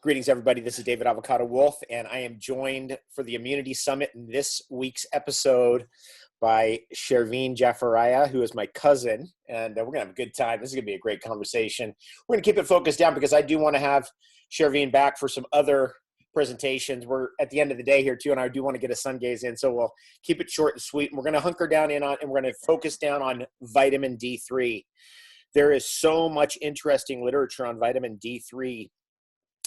Greetings, everybody. This is David Avocado Wolfe, and I am joined for the Immunity Summit in this week's episode by Chervin Jafarieh, who is my cousin, and we're going to have a good time. This is going to be a great conversation. We're going to keep it focused down because I do want to have Chervin back for some other presentations. We're at the end of the day here, too, and I do want to get a sun gaze in, so we'll keep it short and sweet. And we're going to hunker down in on, and we're going to focus down on vitamin D3. There is so much interesting literature on vitamin D3.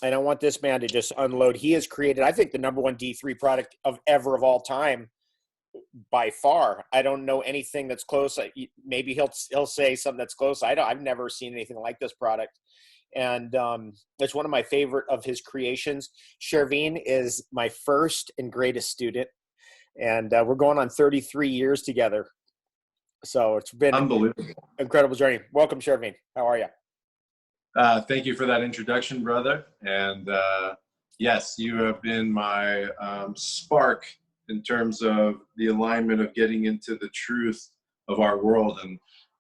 And I want this man to just unload. He has created, I think, the number one D3 product of all time by far. I don't know anything that's close. Maybe he'll say something that's close. I've never seen anything like this product. And it's one of my favorite of his creations. Chervin is my first and greatest student. And we're going on 33 years together. So it's been unbelievable, incredible journey. Welcome, Chervin. How are you? Thank you for that introduction, brother. And yes, you have been my spark in terms of the alignment of getting into the truth of our world. And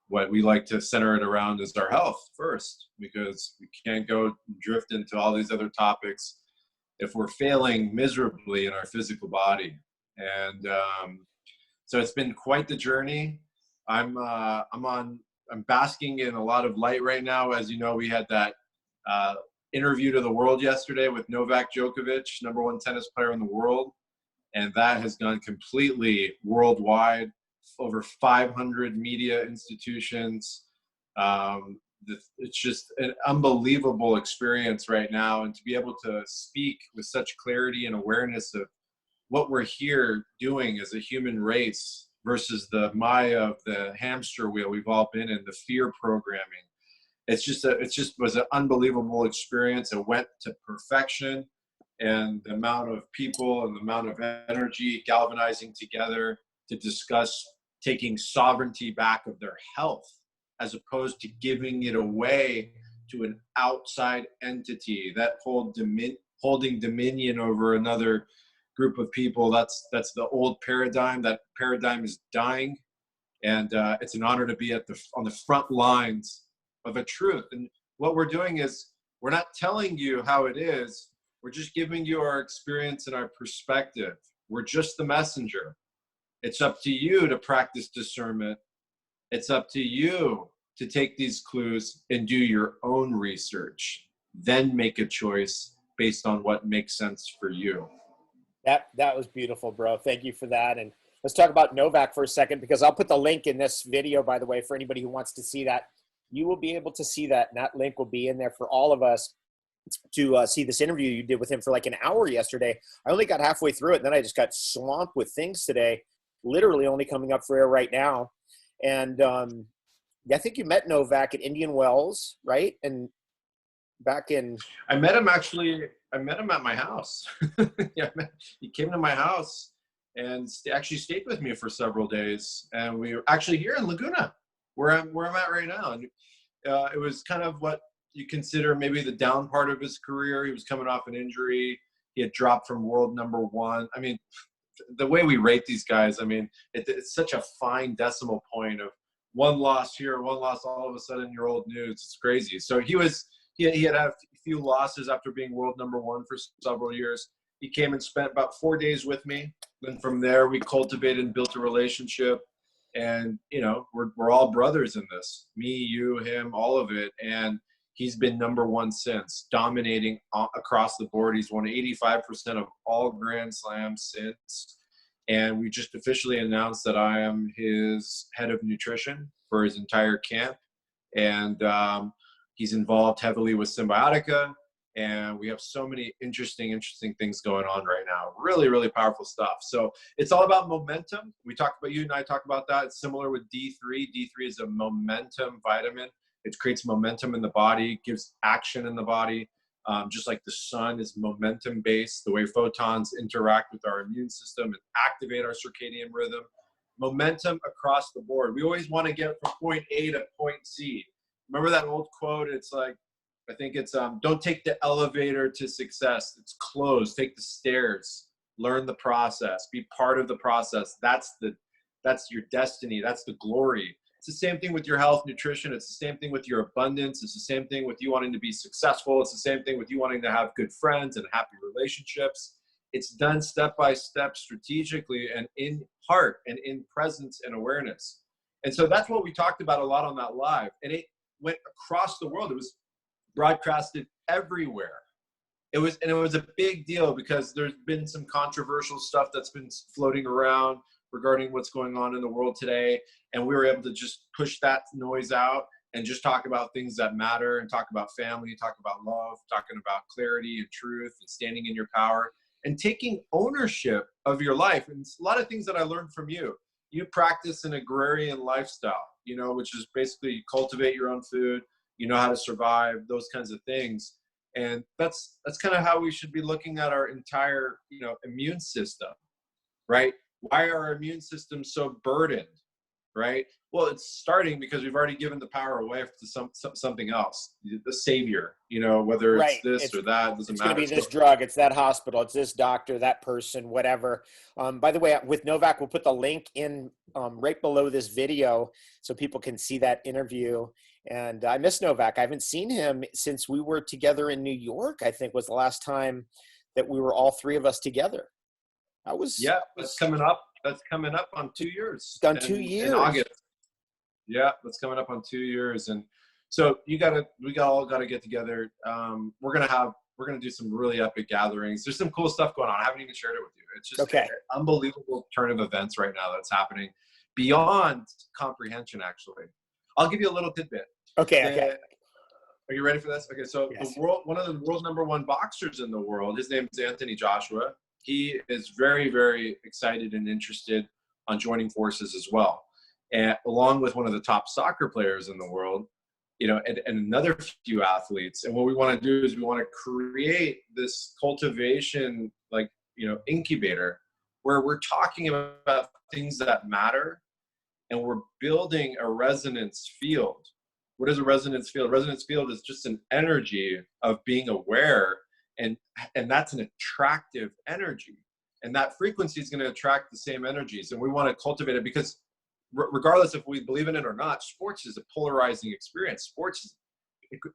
what we like to center it around is our health first, because we can't go drift into all these other topics if we're failing miserably in our physical body. And so it's been quite the journey. I'm basking in a lot of light right now. As you know, we had that interview to the world yesterday with Novak Djokovic, number one tennis player in the world. And that has gone completely worldwide, over 500 media institutions. It's just an unbelievable experience right now. And to be able to speak with such clarity and awareness of what we're here doing as a human race versus the Maya of the hamster wheel we've all been in, the fear programming. It just was an unbelievable experience. It went to perfection, and the amount of people and the amount of energy galvanizing together to discuss taking sovereignty back of their health as opposed to giving it away to an outside entity that holding dominion over another group of people. That's the old paradigm. That paradigm is dying, and it's an honor to be on the front lines of a truth. And what we're doing is we're not telling you how it is. We're just giving you our experience and our perspective. We're just the messenger. It's up to you to practice discernment. It's up to you to take these clues and do your own research, then make a choice based on what makes sense for you. That was beautiful, bro. Thank you for that. And let's talk about Novak for a second, because I'll put the link in this video, by the way, for anybody who wants to see that. You will be able to see that, and that link will be in there for all of us to see this interview you did with him for like an hour yesterday. I only got halfway through it, and then I just got swamped with things today, literally only coming up for air right now. And I think you met Novak at Indian Wells, right? And back in... I met him at my house. Yeah, he came to my house and actually stayed with me for several days. And we were actually here in Laguna, where I'm at right now. And it was kind of what you consider maybe the down part of his career. He was coming off an injury. He had dropped from world number one. I mean, the way we rate these guys, I mean, it's such a fine decimal point of one loss here, one loss, all of a sudden you're old news. It's crazy. So he had a few losses after being world number one for several years. He came and spent about 4 days with me. Then from there, we cultivated and built a relationship. And, you know, we're all brothers in this. Me, you, him, all of it. And he's been number one since, dominating across the board. He's won 85% of all Grand Slams since. And we just officially announced that I am his head of nutrition for his entire camp. And he's involved heavily with Cymbiotika. And we have so many interesting things going on right now. Really, really powerful stuff. So it's all about momentum. You and I talk about that. It's similar with D3. D3 is a momentum vitamin. It creates momentum in the body, gives action in the body. Just like the sun is momentum based, the way photons interact with our immune system and activate our circadian rhythm. Momentum across the board. We always want to get from point A to point Z. Remember that old quote? It's like, I think it's, don't take the elevator to success. It's closed. Take the stairs. Learn the process. Be part of the process. That's your destiny. That's the glory. It's the same thing with your health, nutrition. It's the same thing with your abundance. It's the same thing with you wanting to be successful. It's the same thing with you wanting to have good friends and happy relationships. It's done step by step, strategically, and in heart and in presence and awareness. And so that's what we talked about a lot on that live. And it went across the world. It was broadcasted everywhere. It was a big deal because there's been some controversial stuff that's been floating around regarding what's going on in the world today. And we were able to just push that noise out and just talk about things that matter, and talk about family, talk about love, talking about clarity and truth and standing in your power and taking ownership of your life. And it's a lot of things that I learned from you. You practice an agrarian lifestyle, which is basically cultivate your own food, how to survive, those kinds of things. And that's kind of how we should be looking at our entire, immune system, right? Why are our immune systems so burdened, right? Well, it's starting because we've already given the power away to something else, the savior, whether it's this or that, it doesn't matter. It's going to be this drug, it's that hospital, it's this doctor, that person, whatever. By the way, with Novak, we'll put the link in right below this video so people can see that interview. And I miss Novak. I haven't seen him since we were together in New York, I think was the last time that we were all three of us together. That's coming up. That's coming up on 2 years. It's done 2 years. In August. Yeah, that's coming up on 2 years. And so we all gotta get together. We're gonna do some really epic gatherings. There's some cool stuff going on. I haven't even shared it with you. It's just an unbelievable turn of events right now that's happening beyond comprehension, actually. I'll give you a little tidbit. Okay. Are you ready for this? Okay, so yes. One of the world's #1 boxers in the world, his name is Anthony Joshua. He is very, very excited and interested on joining forces as well. And along with one of the top soccer players in the world, and another few athletes. And what we want to do is we want to create this cultivation, incubator where we're talking about things that matter, and we're building a resonance field. What is a resonance field? A resonance field is just an energy of being aware, and that's an attractive energy. And that frequency is going to attract the same energies. And we want to cultivate it because regardless if we believe in it or not, sports is a polarizing experience. Sports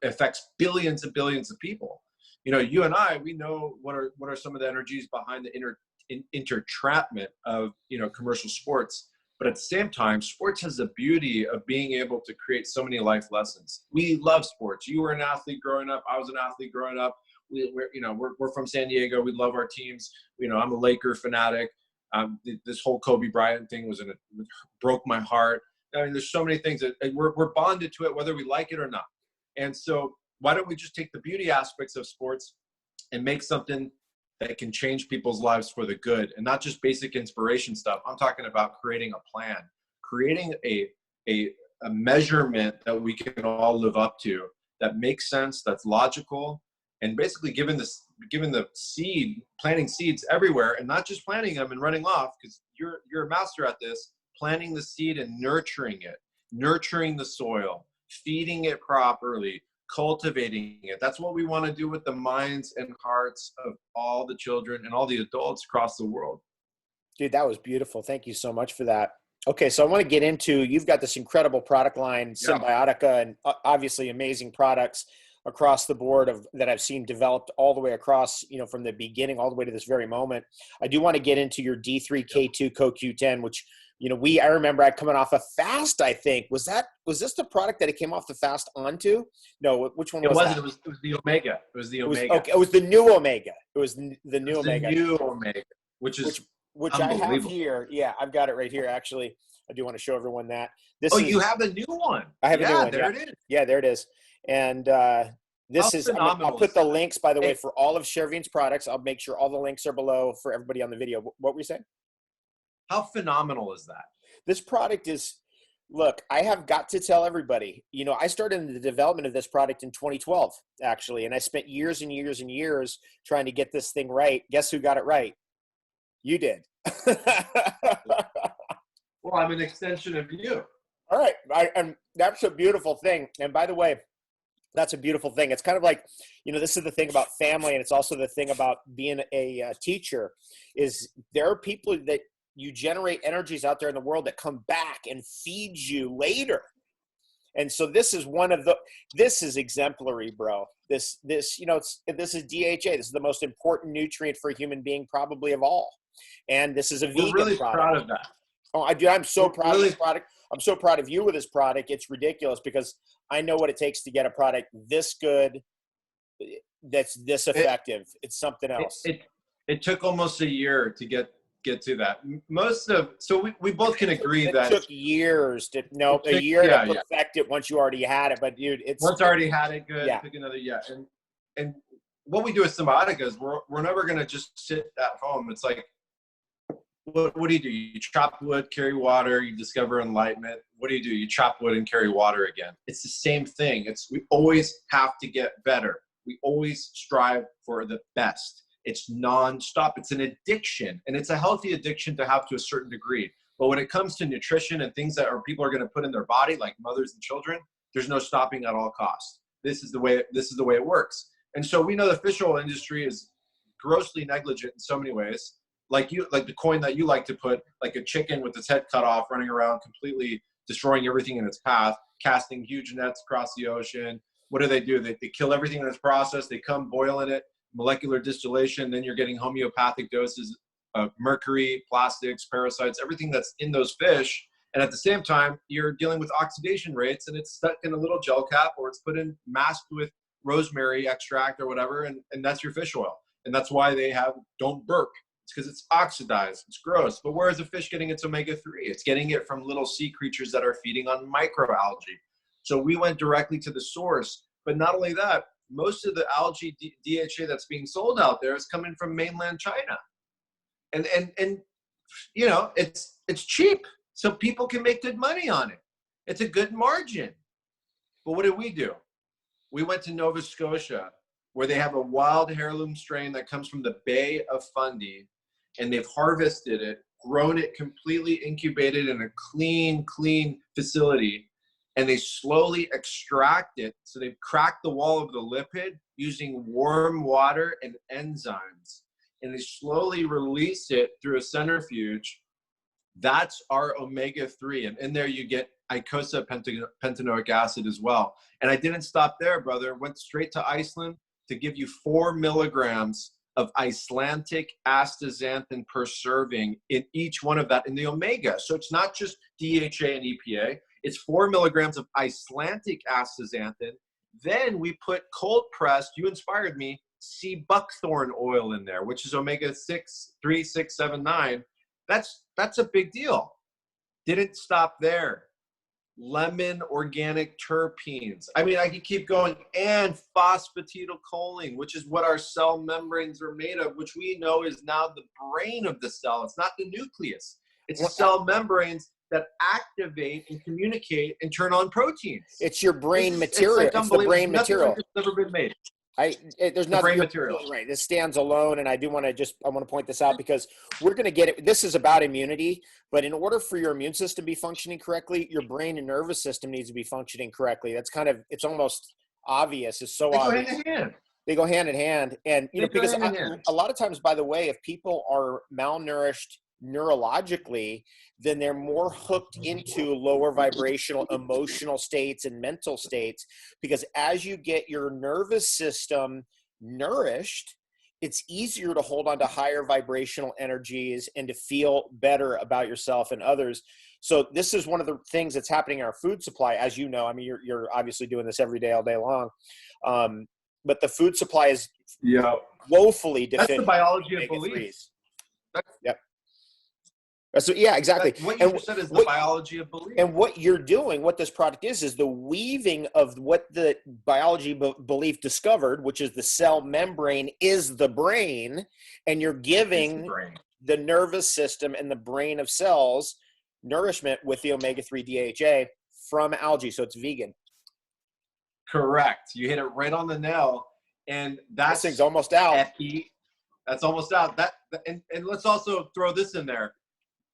affects billions and billions of people. You and I, we know what are some of the energies behind the entrapment of, commercial sports. But at the same time, sports has the beauty of being able to create so many life lessons. We love sports. You were an athlete growing up. I was an athlete growing up. We're from San Diego. We love our teams. I'm a Laker fanatic. This whole Kobe Bryant thing broke my heart. I mean, there's so many things that we're bonded to it, whether we like it or not. And so why don't we just take the beauty aspects of sports and make something that can change people's lives for the good, and not just basic inspiration stuff. I'm talking about creating a plan, creating a measurement that we can all live up to, that makes sense, that's logical, and basically given the seed, planting seeds everywhere, and not just planting them and running off, because you're a master at this, planting the seed and nurturing it, nurturing the soil, feeding it properly, cultivating it. That's what we want to do with the minds and hearts of all the children and all the adults across the world. Dude, that was beautiful. Thank you so much for that. Okay, so I want to get into, you've got this incredible product line, Cymbiotika, and obviously amazing products across the board that I've seen developed all the way across, from the beginning all the way to this very moment. I do want to get into your D3K2 CoQ10, which, I remember coming off a fast, I think. Was this the product that it came off the fast onto? No, which one was that? It was the Omega. It was the Omega. It was the new Omega. It was the new Omega. The new Omega, which I have here. Yeah, I've got it right here. Actually, I do want to show everyone that. You have the new one. I have a new one. There it is. Yeah, there it is. And this is, I'll put the links, by the way, for all of Chervin's products. I'll make sure all the links are below for everybody on the video. What were you saying? How phenomenal is that? This product is, look, I have got to tell everybody, I started in the development of this product in 2012, actually, and I spent years and years and years trying to get this thing right. Guess who got it right? You did. Well, I'm an extension of you. All right. And that's a beautiful thing. And by the way, that's a beautiful thing. It's kind of like, this is the thing about family, and it's also the thing about being a teacher, is there are people that you generate energies out there in the world that come back and feed you later. And so this is this is exemplary, bro. This, this is DHA. This is the most important nutrient for a human being probably of all. And this is a vegan really product. Proud of that. Oh, I'm so proud of this product. I'm so proud of you with this product. It's ridiculous because I know what it takes to get a product this good, that's this effective. It's something else. It took almost a year to get to that. So we both can agree it that took years to a year to perfect it once you already had it. But dude, once already had it, good. Yeah. It took another year. And what we do with Cymbiotika is we're never gonna just sit at home. It's like, what do? You chop wood, carry water, you discover enlightenment. What do? You chop wood and carry water again. It's the same thing. We always have to get better. We always strive for the best. It's nonstop. It's an addiction, and it's a healthy addiction to have to a certain degree. But when it comes to nutrition and things that people are going to put in their body, like mothers and children, there's no stopping at all costs. This is the way it works. And so we know the fish oil industry is grossly negligent in so many ways. Like the coin that you like to put, like a chicken with its head cut off, running around completely destroying everything in its path, casting huge nets across the ocean. What do? They kill everything in its process. They come boil in it, molecular distillation. Then you're getting homeopathic doses of mercury, plastics, parasites, everything that's in those fish. And at the same time, you're dealing with oxidation rates, and it's stuck in a little gel cap, or it's put in masked with rosemary extract or whatever, and that's your fish oil. And that's why they don't burp. It's because it's oxidized. It's gross. But where is the fish getting its omega-3? It's getting it from little sea creatures that are feeding on microalgae. So we went directly to the source. But not only that, most of the algae DHA that's being sold out there is coming from mainland China. And it's cheap. So people can make good money on it. It's a good margin. But what did we do? We went to Nova Scotia, where they have a wild heirloom strain that comes from the Bay of Fundy, and they've harvested it, grown it completely incubated in a clean facility, and they slowly extract it. So they've cracked the wall of the lipid using warm water and enzymes, and they slowly release it through a centrifuge. That's our omega-3. And in there you get pentanoic acid as well. And I didn't stop there, brother. Went straight to Iceland to give you 4 milligrams of Icelandic astaxanthin per serving in each one of that in the omega. So it's not just DHA and EPA. It's 4 milligrams of Icelandic astaxanthin. Then we put cold pressed, you inspired me, sea buckthorn oil in there, which is omega-6, 3, 6, 7, 9. That's a big deal. Didn't stop there. Lemon organic terpenes. I mean, I could keep going. And phosphatidylcholine, which is what our cell membranes are made of, which we know is now the brain of the cell. It's not the nucleus. It's the cell membranes that activate and communicate and turn on proteins. It's your brain material. It's the brain material. It's never been made. There's nothing brain material. Right. This stands alone, and I want to point this out because we're going to get it. This is about immunity, but in order for your immune system to be functioning correctly, your brain and nervous system needs to be functioning correctly. That's it's almost obvious. It's so obvious. Go hand in hand. They go hand in hand, and because a lot of times, by the way, if people are malnourished neurologically, then they're more hooked into lower vibrational emotional states and mental states, because as you get your nervous system nourished, it's easier to hold on to higher vibrational energies and to feel better about yourself and others. So this is one of the things that's happening in our food supply. As you know, I mean, you're obviously doing this every day, all day long. But the food supply is woefully deficient. That's the biology of belief. Yep. So yeah, exactly. What you said is the biology of belief. And what you're doing, what this product is the weaving of what the biology belief discovered, which is the cell membrane is the brain, and you're giving the nervous system and the brain of cells nourishment with the omega-3 DHA from algae. So it's vegan. Correct. You hit it right on the nail. And this thing's almost out. That's almost out. And let's also throw this in there.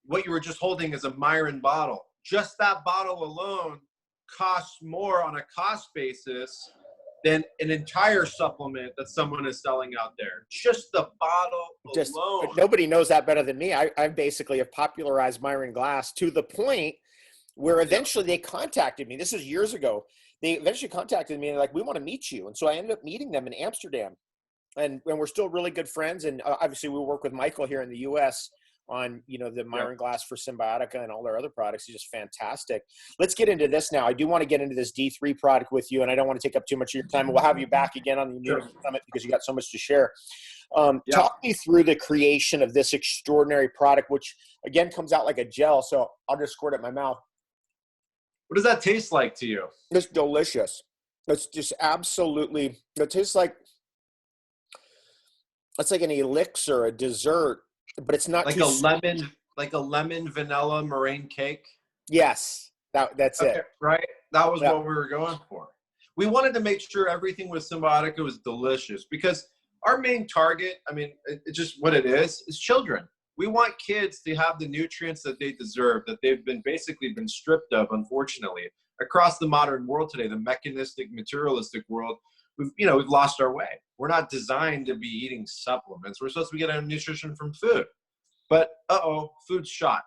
What you were just holding is a Myron bottle. Just that bottle alone costs more on a cost basis than an entire supplement that someone is selling out there. Just the bottle alone. Nobody knows that better than me. I basically have popularized Myron Glass to the point where eventually they contacted me. This is years ago. They eventually contacted me and they're like, we want to meet you. And so I ended up meeting them in Amsterdam. And we're still really good friends. And obviously we work with Michael here in the US on, the Myron Glass for Cymbiotika and all their other products. He's just fantastic. Let's get into this now. I do want to get into this D3 product with you, and I don't want to take up too much of your time. We'll have you back again on the Immunity Summit because you got so much to share. Talk me through the creation of this extraordinary product, which again comes out like a gel. So I'll just squirt it in my mouth. What does that taste like to you? It's delicious. It's just absolutely, it tastes like, it's like an elixir, a dessert, but it's not like a lemon vanilla meringue cake. Yes, that's it. Right, that was what we were going for. We wanted to make sure everything with Cymbiotika was delicious because our main target, it's just what it is children. We want kids to have the nutrients that they deserve, that they've basically been stripped of, unfortunately, across the modern world today, the mechanistic, materialistic world. We've lost our way. We're not designed to be eating supplements. We're supposed to be getting our nutrition from food. But, food's shot.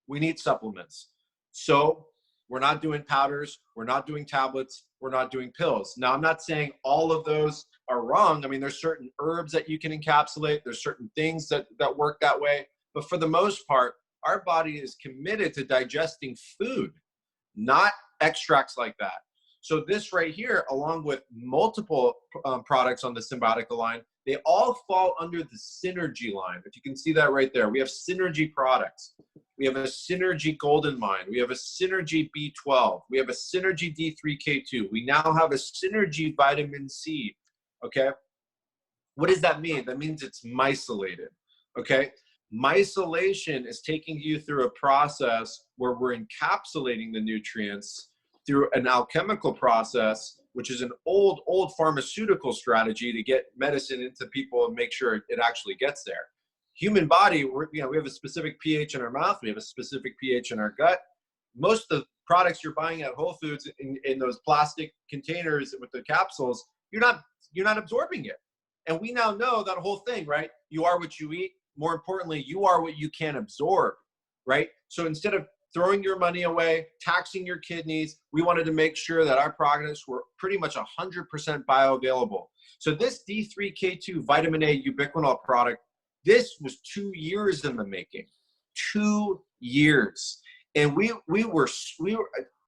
We need supplements. So we're not doing powders. We're not doing tablets. We're not doing pills. Now, I'm not saying all of those are wrong. There's certain herbs that you can encapsulate. There's certain things that work that way. But for the most part, our body is committed to digesting food, not extracts like that. So this right here, along with multiple products on the Cymbiotika line, they all fall under the Synergy line. If you can see that right there, we have Synergy products. We have a Synergy Golden Mine. We have a Synergy B12. We have a Synergy D3K2. We now have a Synergy Vitamin C. Okay. What does that mean? That means it's mycelated. Okay. Mycelation is taking you through a process where we're encapsulating the nutrients through an alchemical process, which is an old pharmaceutical strategy to get medicine into people and make sure it actually gets there. Human body, we have a specific pH in our mouth. We have a specific pH in our gut. Most of the products you're buying at Whole Foods in those plastic containers with the capsules, you're not absorbing it. And we now know that whole thing, right? You are what you eat. More importantly, you are what you can absorb, right? So instead of throwing your money away, taxing your kidneys, we wanted to make sure that our products were pretty much 100% bioavailable. So this D3K2 vitamin A ubiquinol product, this was 2 years in the making, 2 years. And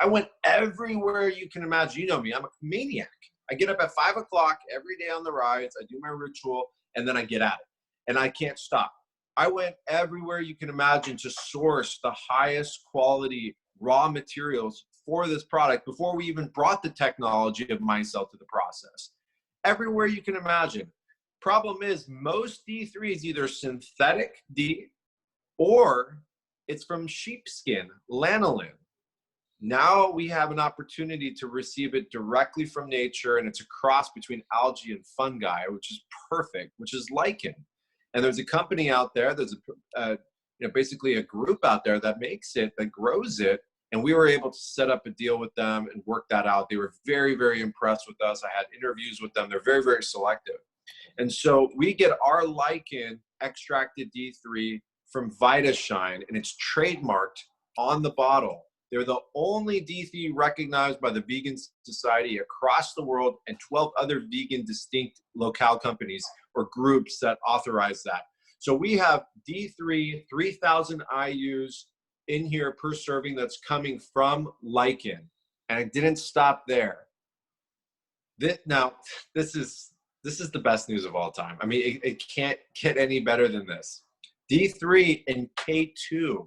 I went everywhere you can imagine. You know me, I'm a maniac. I get up at 5 o'clock every day on the rides. I do my ritual and then I get at it and I can't stop. I went everywhere you can imagine to source the highest quality raw materials for this product before we even brought the technology of Micelle to the process. Everywhere you can imagine. Problem is, most D3 is either synthetic D or it's from sheepskin, lanolin. Now we have an opportunity to receive it directly from nature, and it's a cross between algae and fungi, which is perfect, which is lichen. And there's a company out there, there's basically a group out there that makes it, that grows it. And we were able to set up a deal with them and work that out. They were very, very impressed with us. I had interviews with them. They're very, very selective. And so we get our lichen extracted D3 from VitaShine, and it's trademarked on the bottle. They're the only D3 recognized by the Vegan Society across the world and 12 other vegan distinct locale companies or groups that authorize that. So we have D3, 3,000 IUs in here per serving that's coming from lichen. And it didn't stop there. This is the best news of all time. It can't get any better than this. D3 and K2.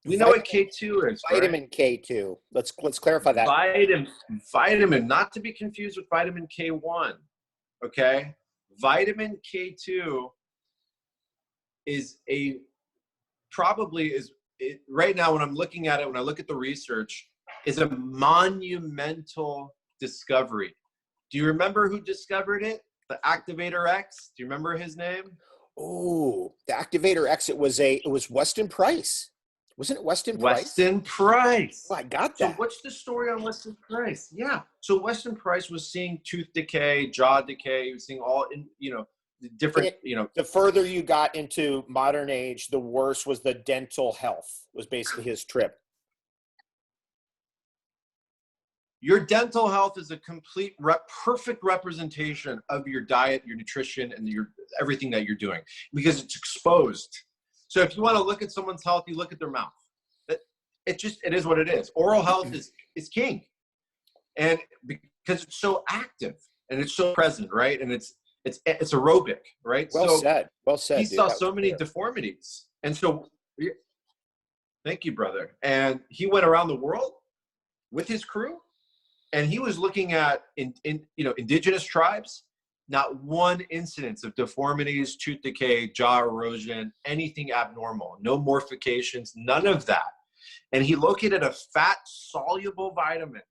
We know what K2 is, vitamin right? K2. Let's clarify that. Vitamin, not to be confused with vitamin K1. Okay? Vitamin K2 is right now when I'm looking at it, when I look at the research, is a monumental discovery. Do you remember who discovered it? The Activator X? Do you remember his name? Oh, the Activator X. It was Weston Price. Wasn't it Weston Price? Weston Price. Oh, I got So that. what's the story on Weston Price? Yeah. So Weston Price was seeing tooth decay, jaw decay. He was seeing all in, different, The further you got into modern age, the worse was the dental health, was basically his trip. Your dental health is a complete, perfect representation of your diet, your nutrition, and everything that you're doing, because it's exposed. So if you want to look at someone's health, you look at their mouth. It is what it is. Oral health is king, and because it's so active and it's so present, right? And it's aerobic, right? Well said. He dude. saw so many deformities, and so thank you, brother. And he went around the world with his crew. And he was looking at indigenous tribes, not one incidence of deformities, tooth decay, jaw erosion, anything abnormal, no morphications, none of that. And he located a fat-soluble vitamin,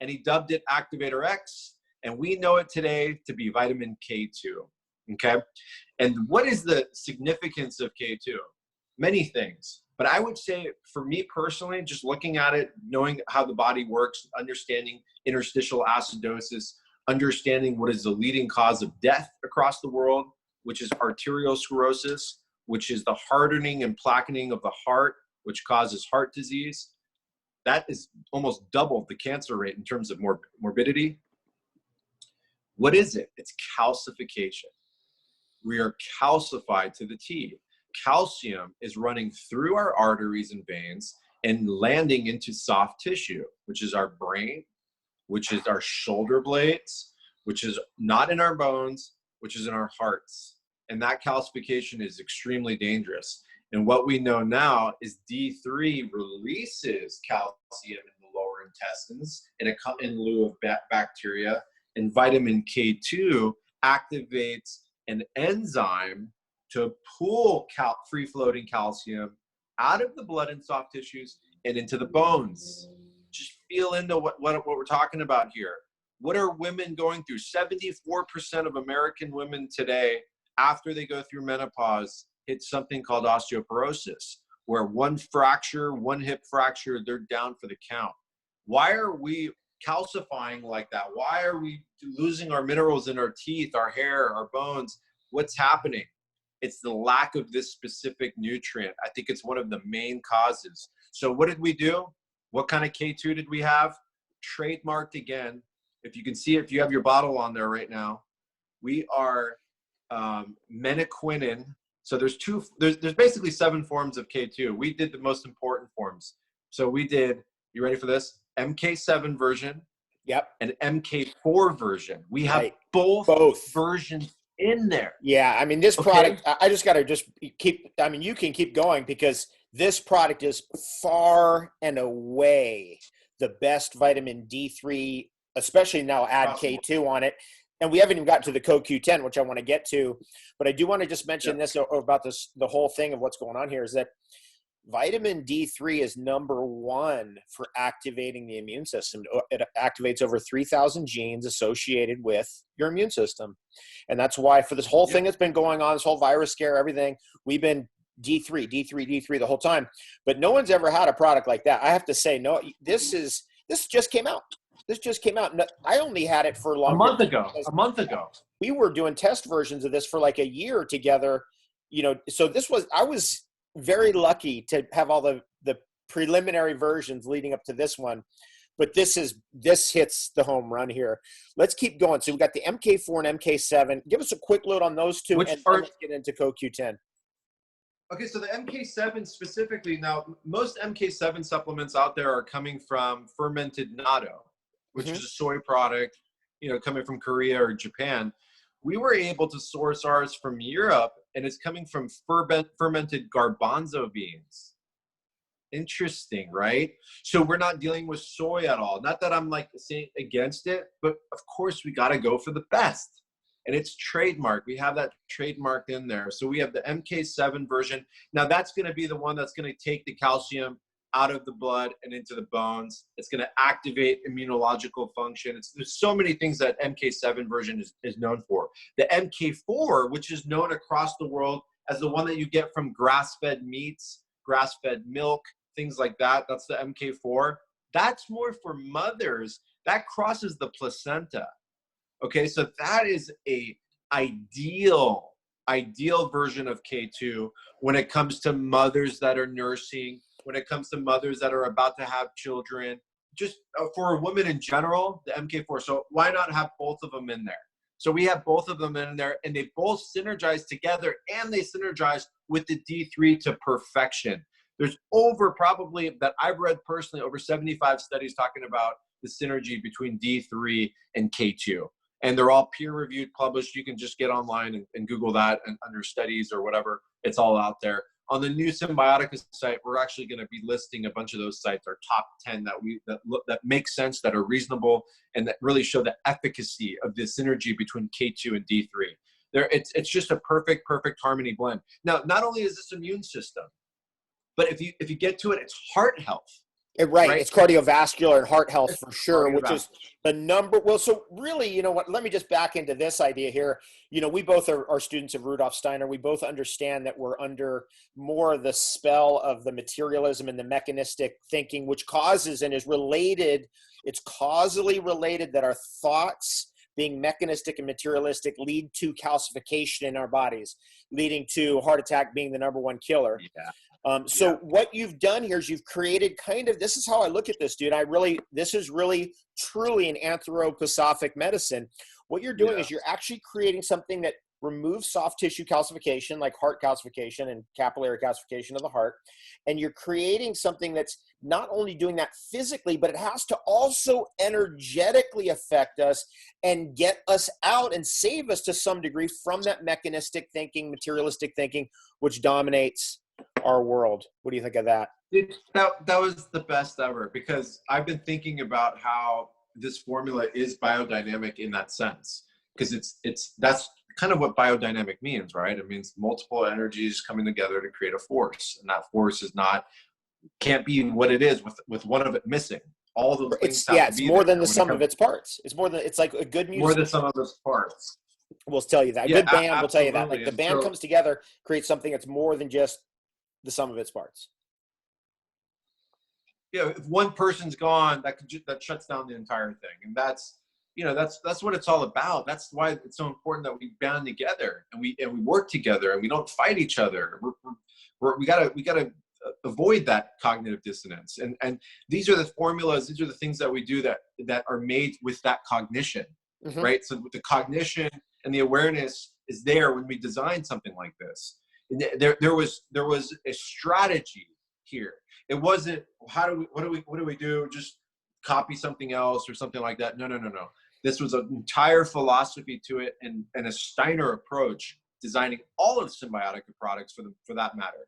and he dubbed it Activator X, and we know it today to be vitamin K2, okay? And what is the significance of K2? Many things. But I would say, for me personally, just looking at it, knowing how the body works, understanding interstitial acidosis, understanding what is the leading cause of death across the world, which is arteriosclerosis, which is the hardening and plaquening of the heart, which causes heart disease. That is almost double the cancer rate in terms of morbidity. What is it? It's calcification. We are calcified to the T. Calcium is running through our arteries and veins and landing into soft tissue, which is our brain, which is our shoulder blades, which is not in our bones, which is in our hearts. And that calcification is extremely dangerous. And what we know now is D3 releases calcium in the lower intestines in lieu of bacteria, and vitamin K2 activates an enzyme to pull free-floating calcium out of the blood and soft tissues and into the bones. Just feel into what we're talking about here. What are women going through? 74% of American women today, after they go through menopause, hit something called osteoporosis, where one hip fracture, they're down for the count. Why are we calcifying like that? Why are we losing our minerals in our teeth, our hair, our bones? What's happening? It's the lack of this specific nutrient. I think it's one of the main causes. So what did we do? What kind of K2 did we have? Trademarked again. If you can see it, if you have your bottle on there right now, we are menaquinin. So there's basically 7 forms of K2. We did the most important forms. So we did, you ready for this? MK7 version. Yep. And MK4 version. We have both versions in there. Yeah, I mean, this product, I just got to you can keep going, because this product is far and away the best vitamin D3, especially now add K2 on it. And we haven't even gotten to the CoQ10, which I want to get to, but I do want to just mention this about the whole thing of what's going on here is that vitamin D3 is number 1 for activating the immune system. It activates over 3,000 genes associated with your immune system. And that's why for this whole thing that's been going on, this whole virus scare, everything, we've been D3 the whole time. But no one's ever had a product like that. I have to say, no, this just came out. This just came out. I only had it for a month ago. We were doing test versions of this for like a year together. So I was very lucky to have all the preliminary versions leading up to this one, but this hits the home run here. Let's keep going. So we've got the MK4 and MK7. Give us a quick load on those two, and let's get into CoQ10. Okay, so the MK7 specifically, now most MK7 supplements out there are coming from fermented natto, which is a soy product, coming from Korea or Japan. We were able to source ours from Europe, and it's coming from fermented garbanzo beans. Interesting, right? So we're not dealing with soy at all. Not that I'm saying against it, but of course we got to go for the best. And it's trademarked. We have that trademarked in there. So we have the MK7 version. Now that's going to be the one that's going to take the calcium out of the blood and into the bones. It's going to activate immunological function. There's so many things that MK7 version is known for. The MK4, which is known across the world as the one that you get from grass-fed meats, grass-fed milk, things like that. That's the MK4. That's more for mothers. That crosses the placenta. Okay, so that is a ideal version of K2 when it comes to mothers that are nursing, when it comes to mothers that are about to have children, just for a woman in general, the MK4. So why not have both of them in there? So we have both of them in there, and they both synergize together, and they synergize with the D3 to perfection. There's probably, that I've read personally, over 75 studies talking about the synergy between D3 and K2. And they're all peer-reviewed, published. You can just get online and Google that, and under studies or whatever. It's all out there. On the new Cymbiotika site, we're actually going to be listing a bunch of those sites, our top 10 that make sense, that are reasonable, and that really show the efficacy of the synergy between K2 and D3. It's just a perfect harmony blend. Now, not only is this immune system, but if you get to it, it's heart health. Right. It's cardiovascular and heart health for sure, which is the number. Well, so really, you know what, let me just back into this idea here. You know, we both are students of Rudolf Steiner. We both understand that we're under more of the spell of the materialism and the mechanistic thinking, which causes and is related. It's causally related that our thoughts, being mechanistic and materialistic, lead to calcification in our bodies, leading to heart attack being the number one killer. Yeah. So what you've done here is you've created this is how I look at this, dude. This is really truly an anthroposophic medicine. What you're doing is you're actually creating something that removes soft tissue calcification, like heart calcification and capillary calcification of the heart. And you're creating something that's not only doing that physically, but it has to also energetically affect us and get us out and save us to some degree from that mechanistic thinking, materialistic thinking, which dominates our world. What do you think of that? That was the best ever, because I've been thinking about how this formula is biodynamic in that sense, because that's kind of what biodynamic means, right? It means multiple energies coming together to create a force, and that force can't be what it is with one of it missing. All those things it's more than the sum of its parts. It's like a good music. More than some of its parts. We'll tell you that. A good band will tell you that. Like the band comes together, creates something that's more than just the sum of its parts. Yeah, if one person's gone, that shuts down the entire thing, and that's what it's all about. That's why it's so important that we band together and we work together and we don't fight each other. We gotta avoid that cognitive dissonance. And these are the formulas. These are the things that we do that are made with that cognition, right? So with the cognition and the awareness is there when we design something like this. There was a strategy here. It wasn't what do we do? Just copy something else or something like that. No. This was an entire philosophy to it, and a Steiner approach, designing all of the Cymbiotika products for that matter.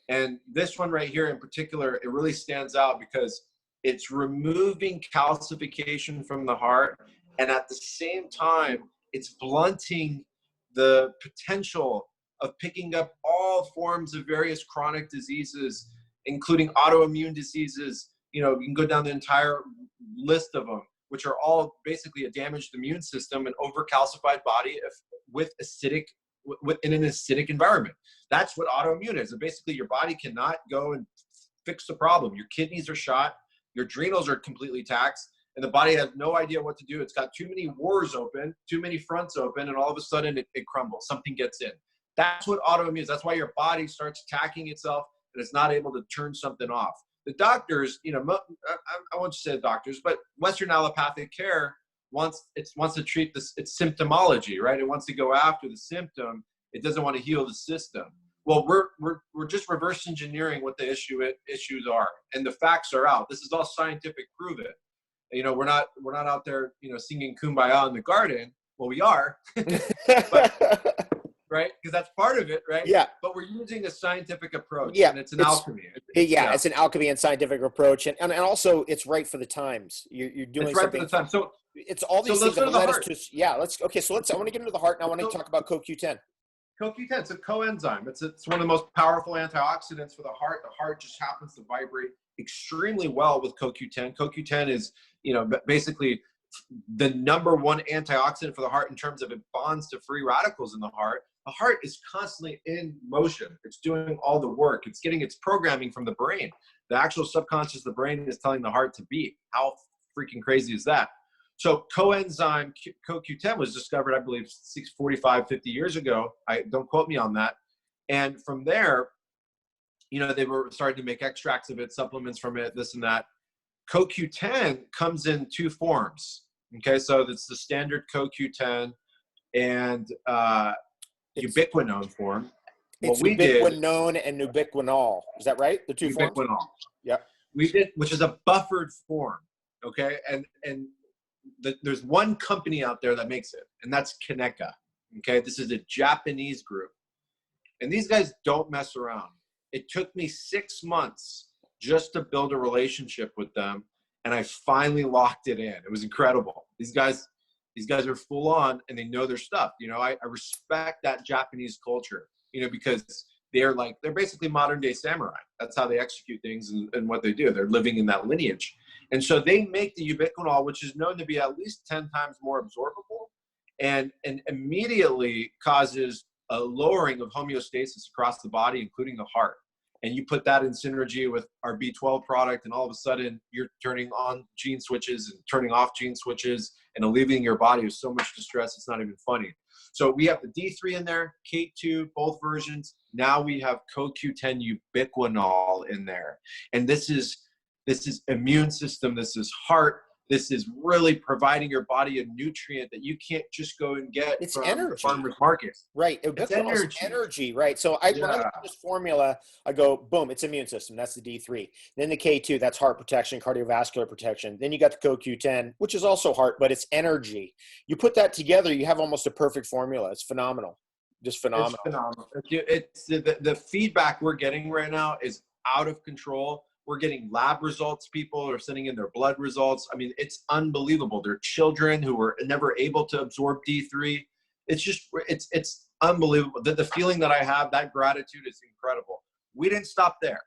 And this one right here in particular, it really stands out because it's removing calcification from the heart, and at the same time, it's blunting the potential of picking up all forms of various chronic diseases, including autoimmune diseases. You can go down the entire list of them, which are all basically a damaged immune system and overcalcified body in an acidic environment. That's what autoimmune is. And basically your body cannot go and fix the problem. Your kidneys are shot, your adrenals are completely taxed, and the body has no idea what to do. It's got too many wars open, too many fronts open, and all of a sudden it crumbles. Something gets in. That's what autoimmune is. That's why your body starts attacking itself and it's not able to turn something off. The doctors, I won't say the doctors, but Western allopathic care wants to treat this. It's symptomology, right? It wants to go after the symptom. It doesn't want to heal the system. Well, we're just reverse engineering what the issues are, and the facts are out. This is all scientific proven. We're not out there, singing Kumbaya in the garden. Well, we are, but, right? Because that's part of it, right? Yeah. But we're using a scientific approach, yeah, and it's an alchemy. It's an alchemy and scientific approach, and also it's right for the times. You're doing it's right something for the time. So it's all these things that led us to. Yeah, let's. I want to get into the heart, and I want to talk about CoQ10. CoQ10, it's a coenzyme. It's one of the most powerful antioxidants for the heart. The heart just happens to vibrate extremely well with CoQ10. CoQ10 is, basically the number one antioxidant for the heart in terms of it bonds to free radicals in the heart. The heart is constantly in motion. It's doing all the work. It's getting its programming from the brain. The actual subconscious of the brain is telling the heart to beat. How freaking crazy is that? So coenzyme CoQ10 was discovered, I believe, 45, 50 years ago. Don't quote me on that. And from there, you know, they were starting to make extracts of it, supplements from it, this and that. CoQ10 comes in two forms. Okay, so it's the standard CoQ10 and ubiquinone form. It's ubiquinone and ubiquinol. Is that right? The two forms? Ubiquinol. Yep. Which is a buffered form. Okay, and there's one company out there that makes it, and that's Kaneka. Okay, this is a Japanese group, and these guys don't mess around. It took me 6 months just to build a relationship with them, and I finally locked it in. It was incredible. These guys are full on, and they know their stuff. You know, I respect that Japanese culture. You know, because they're basically modern day samurai. That's how they execute things and what they do. They're living in that lineage. And so they make the ubiquinol, which is known to be at least 10 times more absorbable and immediately causes a lowering of homeostasis across the body, including the heart. And you put that in synergy with our B12 product, and all of a sudden you're turning on gene switches and turning off gene switches and alleviating your body of so much distress, it's not even funny. So we have the D3 in there, K2, both versions. Now we have CoQ10 ubiquinol in there. And this is immune system, this is heart, this is really providing your body a nutrient that you can't just go and get from the farmer's market. Right. It's energy, right? So when I look at this formula, I go, boom, it's immune system. That's the D3. Then the K2, that's heart protection, cardiovascular protection. Then you got the CoQ10, which is also heart, but it's energy. You put that together, you have almost a perfect formula. It's phenomenal. Just phenomenal. It's phenomenal. It's the feedback we're getting right now is out of control. We're getting lab results. People are sending in their blood results. I mean, it's unbelievable. They're children who were never able to absorb D3. It's unbelievable. The feeling that I have, that gratitude is incredible. We didn't stop there,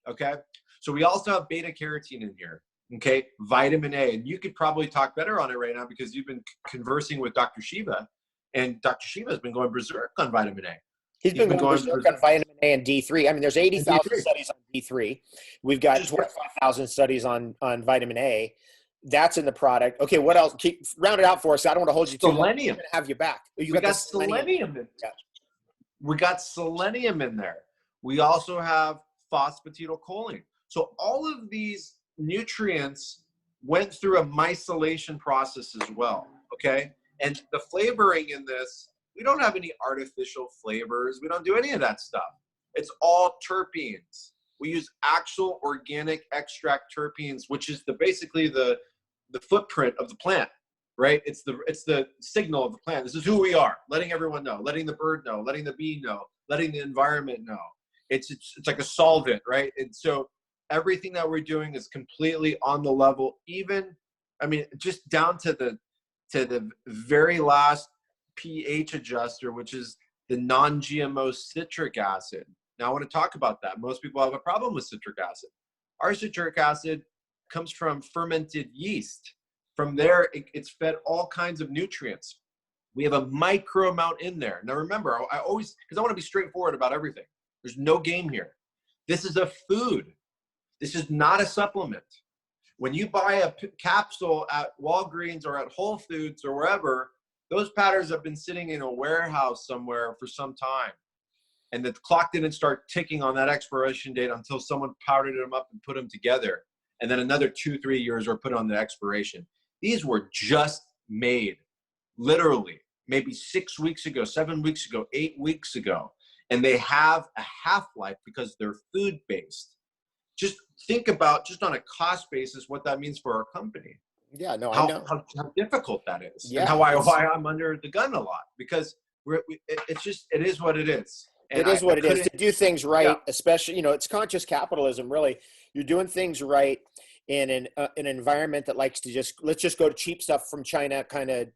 okay? So we also have beta carotene in here, okay? Vitamin A, and you could probably talk better on it right now because you've been conversing with Dr. Shiva, and Dr. Shiva has been going berserk on vitamin A. He's been going berserk on vitamin A and D3. I mean, there's 80,000 studies on D3. We've got 25,000 studies on vitamin A. That's in the product. Okay, what else? Round it out for us. I don't want to hold you too long. Selenium. I'm going to have you back. We got selenium in there. Yeah. We got selenium in there. We also have phosphatidylcholine. So all of these nutrients went through a micellation process as well, okay? And the flavoring in this, we don't have any artificial flavors. We don't do any of that stuff. It's all terpenes. We use actual organic extract terpenes, which is basically the footprint of the plant, right? It's the signal of the plant. This is who we are, letting everyone know, letting the bird know, letting the bee know, letting the environment know. It's like a solvent, right? And so everything that we're doing is completely on the level, even, I mean, just down to the very last pH adjuster, which is the non-GMO citric acid. Now I want to talk about that. Most people have a problem with citric acid. Our citric acid comes from fermented yeast. From there, it's fed all kinds of nutrients. We have a micro amount in there. Now remember, I always, because I want to be straightforward about everything. There's no game here. This is a food. This is not a supplement. When you buy a capsule at Walgreens or at Whole Foods or wherever, those powders have been sitting in a warehouse somewhere for some time. And the clock didn't start ticking on that expiration date until someone powdered them up and put them together. And then another 2-3 years were put on the expiration. These were just made, literally, maybe 6 weeks ago, 7 weeks ago, 8 weeks ago. And they have a half-life because they're food-based. Just think about, just on a cost basis, what that means for our company. Yeah, no, I know. How difficult that is. Yeah, and why I'm under the gun a lot. Because it is what it is. And it is what it is. To do things right, especially, it's conscious capitalism, really. You're doing things right in an environment that likes to let's just go to cheap stuff from China kind of,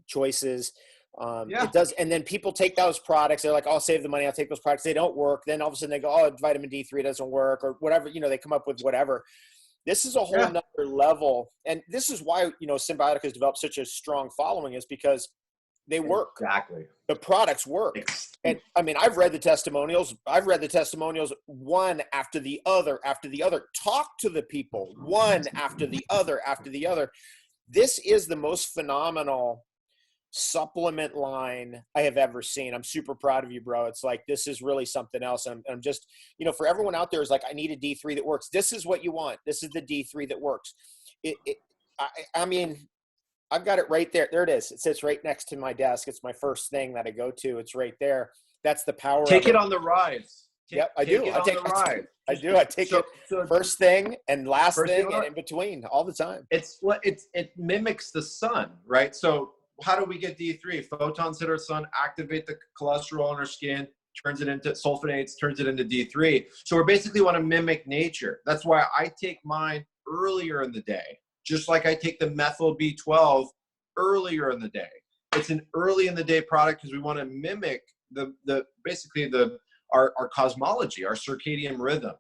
choices. It does. And then people take those products. They're like, I'll save the money. I'll take those products. They don't work. Then all of a sudden they go, oh, vitamin D3 doesn't work or whatever. They come up with whatever. This is a whole nother level. And this is why, Cymbiotika has developed such a strong following, is because They work. Exactly. The products work. And I mean, I've read the testimonials. One after the other, after the other. Talk to the people, one after the other, after the other. This is the most phenomenal supplement line I have ever seen. I'm super proud of you, bro. It's like, this is really something else. And I'm just, you know, for everyone out there is like, I need a D3 that works. This is what you want. This is the D3 that works. I mean, I've got it right there. There it is. It sits right next to my desk. It's my first thing that I go to. It's right there. That's the power. Take it on the rise. Yep, I do. I take it first thing and last thing and in between all the time. It mimics the sun, right? So how do we get D3? Photons hit our sun, activate the cholesterol in our skin, turns it into sulfonates, turns it into D3. So we basically want to mimic nature. That's why I take mine earlier in the day, just like I take the methyl B12 earlier in the day. It's an early in the day product because we want to mimic our cosmology, our circadian rhythm.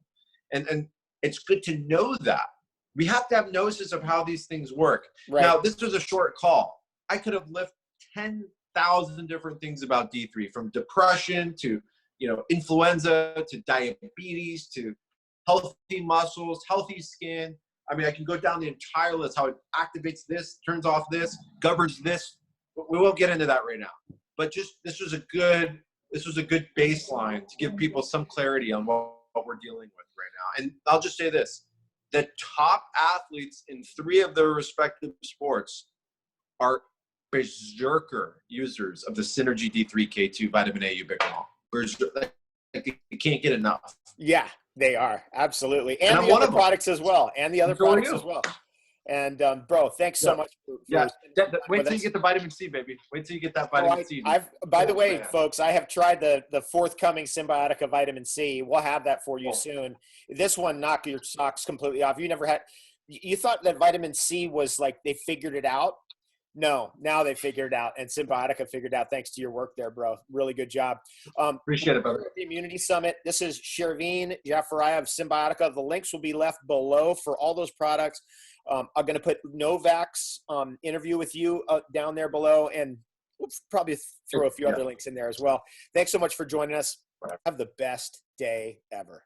And it's good to know that. We have to have gnosis of how these things work. Right. Now, this was a short call. I could have left 10,000 different things about D3, from depression to, you know, influenza to diabetes to healthy muscles, healthy skin. I mean, I can go down the entire list, how it activates this, turns off this, governs this. We won't get into that right now. But just this was a good baseline to give people some clarity on what we're dealing with right now. And I'll just say this. The top athletes in 3 of their respective sports are berserker users of the Synergy D3K2 vitamin A Ubiquinol. You can't get enough. Yeah, they are. Absolutely. And the other products as well. And bro, thanks so much for wait till you get the vitamin C, baby. Wait till you get that vitamin C. By the way, folks, I have tried the forthcoming Cymbiotika vitamin C. We'll have that for you soon. This one knocked your socks completely off. You thought that vitamin C was like they figured it out. No, now they figured it out, and Cymbiotika figured it out thanks to your work there, bro. Really good job. Appreciate it, brother. The Immunity Summit. This is Chervin Jafarieh of Cymbiotika. The links will be left below for all those products. I'm going to put Novak's interview with you down there below, and we'll probably throw a few other links in there as well. Thanks so much for joining us. Have the best day ever.